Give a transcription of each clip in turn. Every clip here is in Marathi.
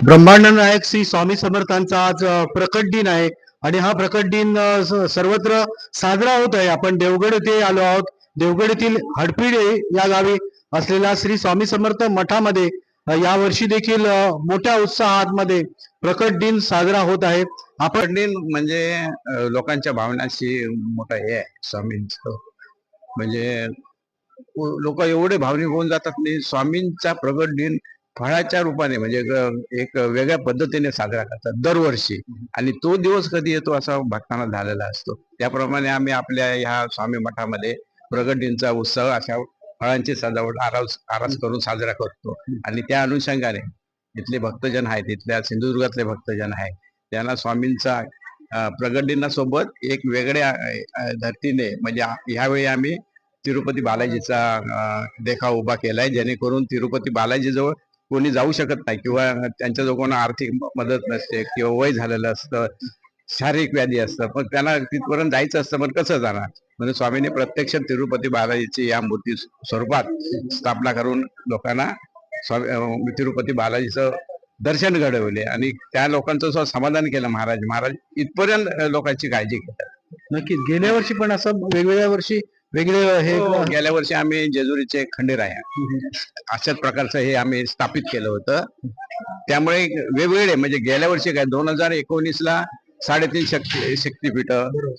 ब्रह्मांड नायक श्री स्वामी समर्थांचा आज प्रकट दिन आहे आणि हा प्रकट दिन सर्वत्र साजरा होत आहे. आपण देवगड येथे आलो आहोत. देवगड येथील हडपिडे या गावी असलेल्या श्री स्वामी समर्थ मठामध्ये या वर्षी देखील मोठ्या उत्साहात प्रकट दिन साजरा होत आहे. प्रकट दिन म्हणजे लोकांच्या भावनाशी मोठा हे आहे स्वामींचं. म्हणजे लोक एवढे भावनिक होऊन जातात नाही. स्वामींचा प्रकट दिन फळाच्या रूपाने म्हणजे एक वेगळ्या पद्धतीने साजरा करतात दरवर्षी, आणि तो दिवस कधी येतो असा भक्तांना झालेला असतो. त्याप्रमाणे आम्ही आपल्या ह्या स्वामी मठामध्ये प्रकट दिनचा उत्सव अशा फळांची सजावट आरास करून साजरा करतो. आणि त्या अनुषंगाने इथले भक्तजन आहेत, इथल्या सिंधुदुर्गातले भक्तजन आहेत, त्यांना स्वामींचा प्रकट दिनासोबत एक वेगळ्या धर्तीने म्हणजे ह्यावेळी आम्ही तिरुपती बालाजीचा देखाव उभा केलाय, जेणेकरून तिरुपती बालाजी जवळ कोणी जाऊ शकत नाही किंवा त्यांच्याजवळ कोणा आर्थिक मदत नसते किंवा वय झालेलं असतं, शारीरिक व्याधी असतं, पण त्यांना तिथपर्यंत जायचं असतं, पण कसं जाणार. म्हणजे स्वामींनी प्रत्यक्ष तिरुपती बालाजीची या मूर्ती स्वरूपात स्थापना करून लोकांना तिरुपती बालाजीचं दर्शन घडवले आणि त्या लोकांचं समाधान केलं. महाराज इथपर्यंत लोकांची काळजी घेतात. नक्कीच गेल्या वर्षी पण असं वेगवेगळ्या वर्षी वेगळे हे गेल्या वर्षी आम्ही जेजुरीचे खंडेराया अशाच प्रकारचं हे आम्ही स्थापित केलं होतं. त्यामुळे वेगवेगळे म्हणजे गेल्या वर्षी काय 2019ला 3.5 शक्तीपीठ,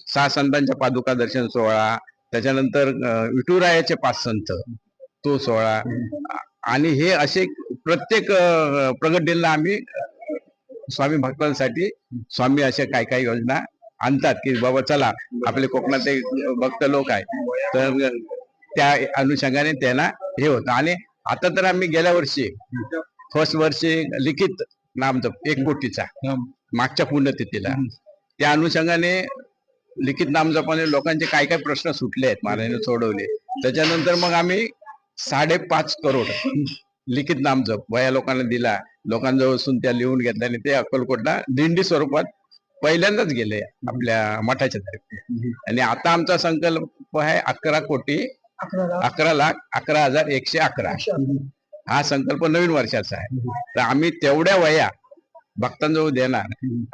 6 संतांच्या पादुका दर्शन सोहळा, त्याच्यानंतर विठुरायाचे 5 संत तो सोहळा, आणि हे असे प्रत्येक प्रगट दिनला आम्ही स्वामी भक्तांसाठी स्वामी अशा काय काय योजना आणतात की बाबा चला आपले कोकणातले भक्त लोक आहे, तर त्या अनुषंगाने त्यांना हे होतं. आणि आता तर आम्ही गेल्या वर्षी फर्स्ट वर्षी लिखित नामजप 1 कोटीचा मागच्या पुण्यतिथीला, त्या अनुषंगाने लिखित नामजपाने लोकांचे काय काय प्रश्न सुटले आहेत महाराजांनी सोडवले. त्याच्यानंतर मग आम्ही 5.5 करोड लिखित नामजप वया लोकांना दिला. लोकांजवळ असून त्या लिहून घेतल्या आणि ते अक्कलकोटला दिंडी स्वरूपात पहिल्यांदाच गेले आपल्या मठाच्या तर्फे. आणि आता आमचा संकल्प आहे 11,11,11,111. हा संकल्प नवीन वर्षाचा आहे. तर आम्ही तेवढ्या वया भक्तांजवळ देणार.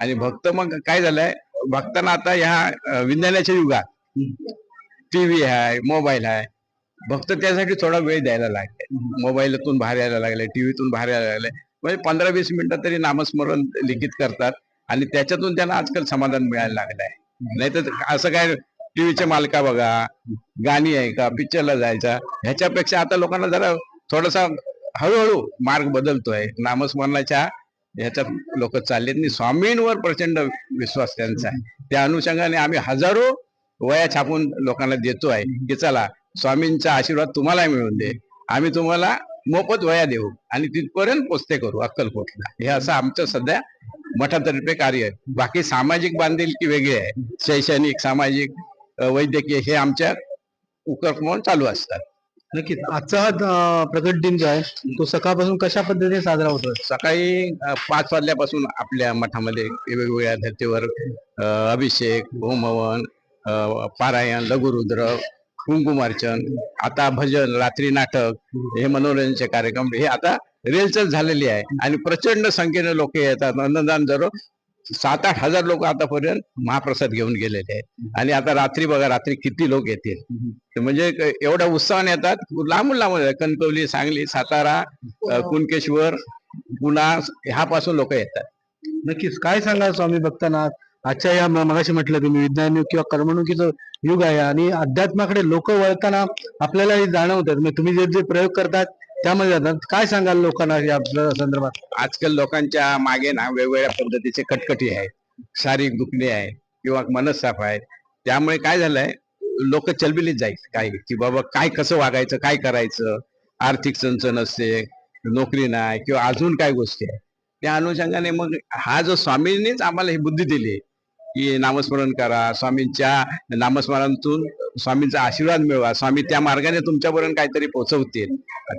आणि भक्त मग काय झालंय, भक्तांना आता ह्या विज्ञानाच्या युगात टीव्ही आहे, मोबाईल आहे, भक्त त्यासाठी थोडा वेळ द्यायला लागले. मोबाईलतून बाहेर यायला लागले, टीव्हीतून बाहेर यायला लागले. म्हणजे 15-20 मिनिटं तरी नामस्मरण लिखित करतात आणि त्याच्यातून त्यांना आजकाल समाधान मिळायला लागलं आहे. नाही तर असं काय टीव्हीचे मालका बघा, गाणी आहे का, पिक्चरला जायचा, ह्याच्यापेक्षा आता लोकांना जरा थोडासा हळूहळू मार्ग बदलतोय. नामस्मरणाच्या ह्याच्यात लोक चाललेत नाही. स्वामींवर प्रचंड विश्वास त्यांचा आहे. त्या अनुषंगाने आम्ही हजारो वया छापून लोकांना देतो आहे की चला स्वामींचा आशीर्वाद तुम्हाला मिळून दे, आम्ही तुम्हाला मोफत वया देऊ आणि तिथपर्यंत पोचते करू अक्कलकोटला. हे असं आमचं सध्या मठातर्फे कार्य आहे. बाकी सामाजिक बांधिलकी वेगळी आहे, शैक्षणिक, सामाजिक, वैद्यकीय हे आमच्या उपक्रम चालू असतात. नक्कीच आजचा हा प्रकट दिन जो आहे तो सकाळपासून कशा पद्धतीने साजरा होतो? सकाळी 5 वाजल्यापासून आपल्या मठामध्ये वेगवेगळ्या धर्तीवर अभिषेक, होमहवन, पारायण, लघुरुद्र, कुंकुमार्चन, आता भजन, रात्री नाटक, हे मनोरंजनाचे कार्यक्रम हे आता रेलचल झालेली आहे. आणि प्रचंड संख्येने लोक येतात. अन्नदान जर 7-8 हजार लोक आतापर्यंत महाप्रसाद घेऊन गेलेले आहेत. आणि आता रात्री बघा, रात्री किती लोक येतील. म्हणजे एवढ्या उत्साहाने येतात. लांबून लांबून कणकवली, सांगली, सातारा, कुणकेश्वर, पुणा ह्यापासून लोक येतात. नक्कीच काय सांगाल स्वामी भक्तांना आजच्या या मगाशी म्हटलं तुम्ही विज्ञान किंवा कर्मणुकीचं युग आहे आणि अध्यात्माकडे लोक वळताना आपल्याला हे जाणवतात. म्हणजे तुम्ही जे जे प्रयोग करतात त्यामध्ये जातात. काय सांगाल लोकांना या संदर्भात? आजकाल लोकांच्या मागे ना वेगवेगळ्या पद्धतीचे कटकटी आहेत, शारीरिक दुखणे आहे किंवा मनस्ताप आहे. त्यामुळे काय झालंय, लोक चलबिलीत जाईल काय की बाबा काय कसं वागायचं, काय करायचं, आर्थिक चणचण असते, नोकरी नाही किंवा अजून काय गोष्टी आहेत. त्या अनुषंगाने मग हा जो स्वामींनीच आम्हाला ही बुद्धी दिली की नामस्मरण करा, स्वामींच्या नामस्मरणातून स्वामींचा आशीर्वाद मिळवा, स्वामी त्या मार्गाने तुमच्यापर्यंत काहीतरी पोहोचवतील.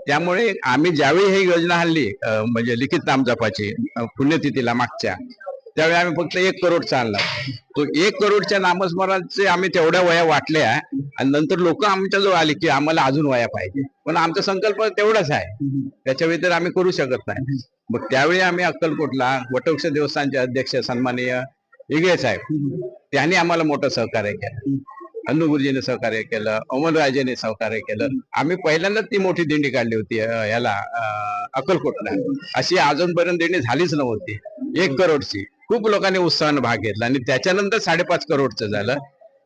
त्यामुळे आम्ही ज्यावेळी ही योजना आणली म्हणजे लिखित नामजपाची पुण्यतिथीला मागच्या, त्यावेळी आम्ही फक्त 1 करोडचा आणला. तो 1 करोडच्या नामस्मरणाचे आम्ही तेवढ्या वया वाटल्या आणि नंतर लोक आमच्याजवळ आले की आम्हाला अजून वया पाहिजे, पण आमचा संकल्प तेवढाच आहे, त्याच्या व्यतिरिक्त आम्ही करू शकत नाही. मग त्यावेळी आम्ही अक्कलकोटला वटवृक्ष देवस्थानचे अध्यक्ष सन्माननीय इगळे साहेब त्यांनी आम्हाला मोठं सहकार्य केलं. अन्नू गुरुजीने सहकार्य केलं, अमोलराजेने सहकार्य केलं. आम्ही पहिल्यांदाच ती मोठी दिंडी काढली होती याला अक्कलकोटला. अशी अजूनपर्यंत दिंडी झालीच नव्हती 1 करोडची. खूप लोकांनी उत्साहानं भाग घेतला आणि त्याच्यानंतर 5.5 करोडचं झालं.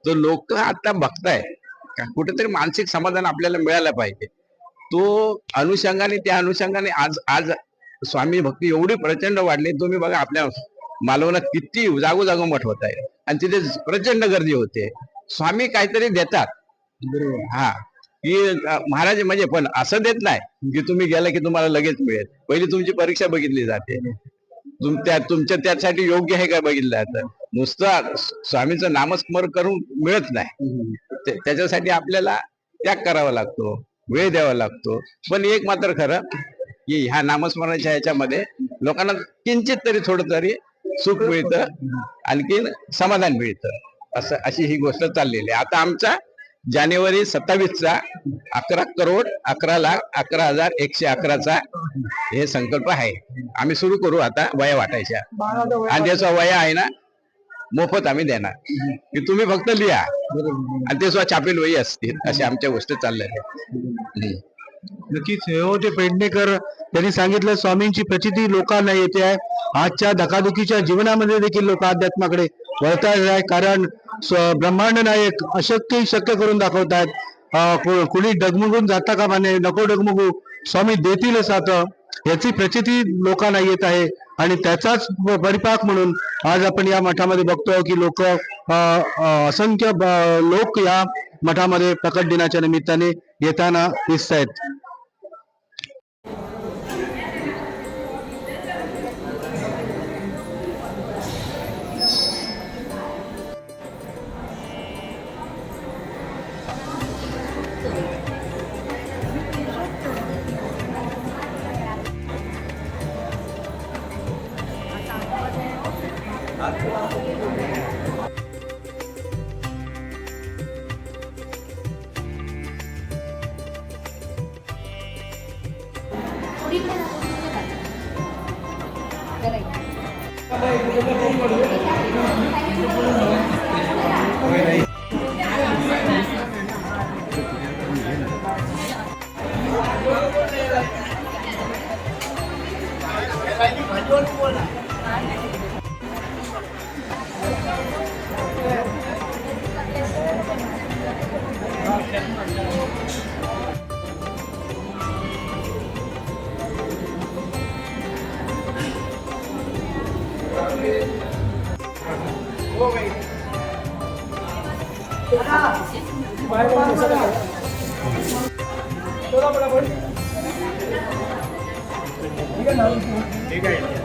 तो लोक आता बघताय कुठेतरी मानसिक समाधान आपल्याला मिळालं पाहिजे. तो अनुषंगाने त्या अनुषंगाने आज स्वामी भक्ती एवढी प्रचंड वाढली. तुम्ही बघा आपल्या मालवणात किती जागोजागो मठ होत आहे आणि तिथे प्रचंड गर्दी होते. स्वामी काहीतरी देतात. हा की महाराज म्हणजे पण असं देत नाही की तुम्ही गेला की तुम्हाला लगेच मिळेल. पहिली तुमची परीक्षा बघितली जाते, तुमच्या त्यासाठी योग्य आहे का बघितलं जातं. नुसतं स्वामीचं नामस्मरण करून मिळत नाही, त्याच्यासाठी आपल्याला त्याग करावा लागतो, वेळ द्यावा लागतो. पण एक मात्र खरं की ह्या नामस्मरणाच्या ह्याच्यामध्ये लोकांना किंचित तरी थोडं तरी सुख मिळतं, आणखीन समाधान मिळतं. अशी ही गोष्ट चाललेली आहे. आता आमचा जानेवारी 27चा 11 करोड 11 लाख 11,111चा हे संकल्प आहे. आम्ही सुरू करू आता वया वाटायच्या, आणि त्याचा वया आहे ना मोफत आम्ही देणार की तुम्ही फक्त लिहा आणि ते सुद्धा छापील वही असतील. अशा आमच्या गोष्टी चालल्या आहेत. नक्कीच हो, ते पेडणेकर त्यांनी सांगितलं स्वामींची प्रचिती लोकांना येते आहे. आजच्या धकाधकीच्या जीवनामध्ये देखील लोक अध्यात्माकडे वळतायत आहे, कारण ब्रह्मांड नायक अशक्य शक्य करून दाखवतायत. कुणी डगमगून जाता का माने, नको डगमगू, स्वामी देतीलच आता, याची प्रचिती लोकांना येत आहे. आणि त्याचाच परिपाक म्हणून आज आपण या मठामध्ये बघतोय की लोक असंख्य लोक या मठामध्ये प्रकट दिनाच्या निमित्ताने येताना दिसत आहेत. ठीक आहे.